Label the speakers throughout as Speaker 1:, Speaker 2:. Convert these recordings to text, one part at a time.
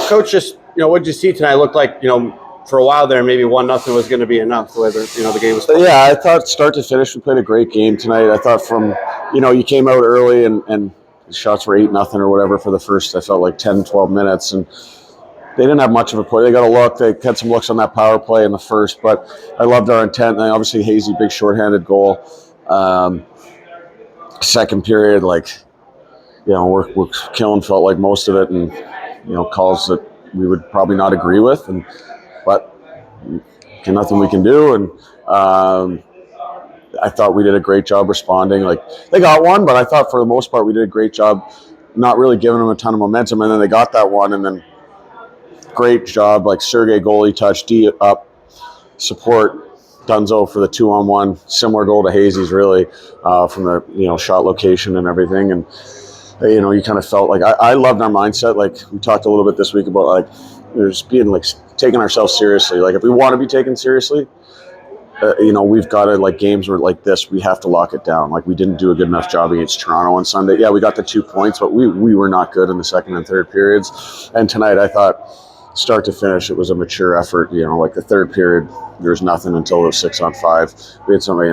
Speaker 1: Coach, just what did you see tonight? It looked like for a while there, maybe 1-0 was going to be enough. The way the game was played.
Speaker 2: Yeah, I thought start to finish we played a great game tonight. I thought from you came out early and the shots were 8-0 or whatever for the first. I felt like 10, 12 minutes, and they didn't have much of a play. They got a look. They had some looks on that power play in the first, but I loved our intent. And obviously, Hazy, big shorthanded goal. Second period, we're killing, felt like most of it, and calls that we would probably not agree with, but nothing we can do. And I thought we did a great job responding. Like, they got one, but I thought for the most part we did a great job not really giving them a ton of momentum. And then they got that one, and then great job, like Sergei goalie touch, D up, support Dunzo for the 2-on-1, similar goal to Hazy's really, from the shot location and everything. And you kind of felt like I loved our mindset. Like, we talked a little bit this week about like there's being like taking ourselves seriously. Like, if we want to be taken seriously, we've got to, like, games where like this, we have to lock it down. Like, we didn't do a good enough job against Toronto on Sunday. Yeah, we got the 2 points, but we were not good in the second and third periods. And tonight, I thought, start to finish, it was a mature effort. Like the third period, there was nothing until it was 6-on-5. We had somebody,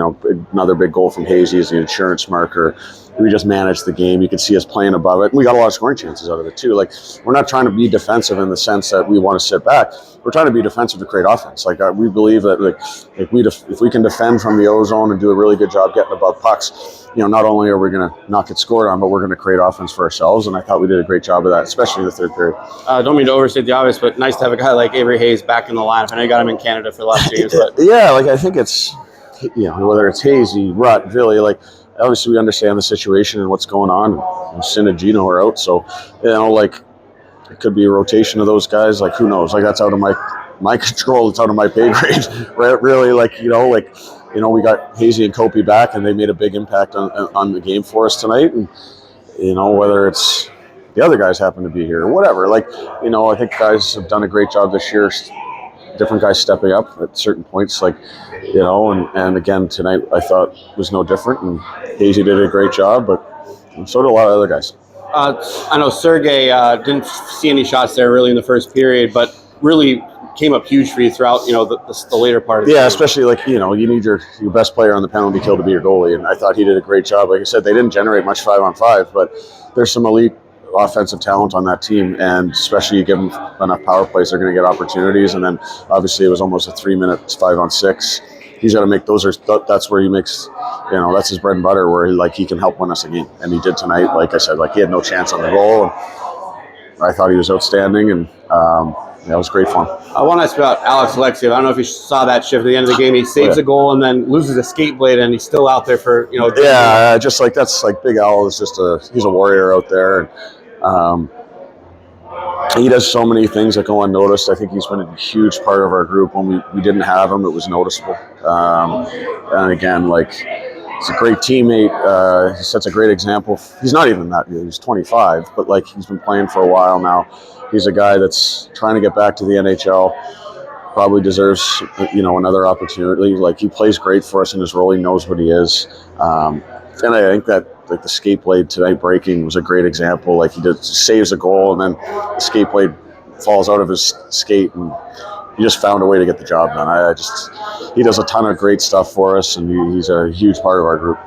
Speaker 2: another big goal from Hazy as the insurance marker. We just managed the game. You could see us playing above it. And we got a lot of scoring chances out of it too. Like, we're not trying to be defensive in the sense that we want to sit back. We're trying to be defensive to create offense. Like, we believe that if we can defend from the O-zone and do a really good job getting above pucks, not only are we going to not get scored on, but we're going to create offense for ourselves. And I thought we did a great job of that, especially in the third period.
Speaker 1: Don't mean to overstate the obvious, but nice to have a guy like Avery Hayes back in the lineup. I know you got him in Canada for the last 2 years. But
Speaker 2: yeah, like, I think it's, whether it's Hazy, Rutt, Villy, like, obviously we understand the situation and what's going on. Sin and Gino are out, so like, it could be a rotation of those guys. Like, who knows? Like, that's out of my control. It's out of my pay grade. Right? Really, we got Hazy and Kopi back, and they made a big impact on the game for us tonight. And whether it's the other guys happen to be here or whatever, I think guys have done a great job this year. Different guys stepping up at certain points, and again tonight I thought was no different. And Hazy did a great job, but so did a lot of other guys.
Speaker 1: I know Sergei didn't see any shots there really in the first period, but really came up huge for you throughout the later part of the game.
Speaker 2: Especially you need your best player on the penalty kill to be your goalie, and I thought he did a great job. Like I said, they didn't generate much 5-on-5, but there's some elite offensive talent on that team, and especially you give them enough power plays, they're going to get opportunities. And then obviously it was almost a 3-minute 5-on-6. He's got to make those. That's where he makes, that's his bread and butter, where he can help win us a game, and he did tonight. Like I said, he had no chance on the goal. And I thought he was outstanding, and that was great fun.
Speaker 1: I want to ask about Alex Alexiev. I don't know if you saw that shift at the end of the game. He saves a goal and then loses a skate blade, and he's still out there for
Speaker 2: Yeah, just like that's like Big Al is he's a warrior out there. And, he does so many things that go unnoticed. I think he's been a huge part of our group. When we didn't have him, it was noticeable. And again, he's a great teammate. He sets a great example. He's not even that good. He's 25, but he's been playing for a while now. He's a guy that's trying to get back to the NHL. Probably deserves, another opportunity. He plays great for us in his role. He knows what he is. And I think that the skate blade tonight breaking was a great example. He saves a goal, and then the skate blade falls out of his skate, and he just found a way to get the job done. He does a ton of great stuff for us, and he's a huge part of our group.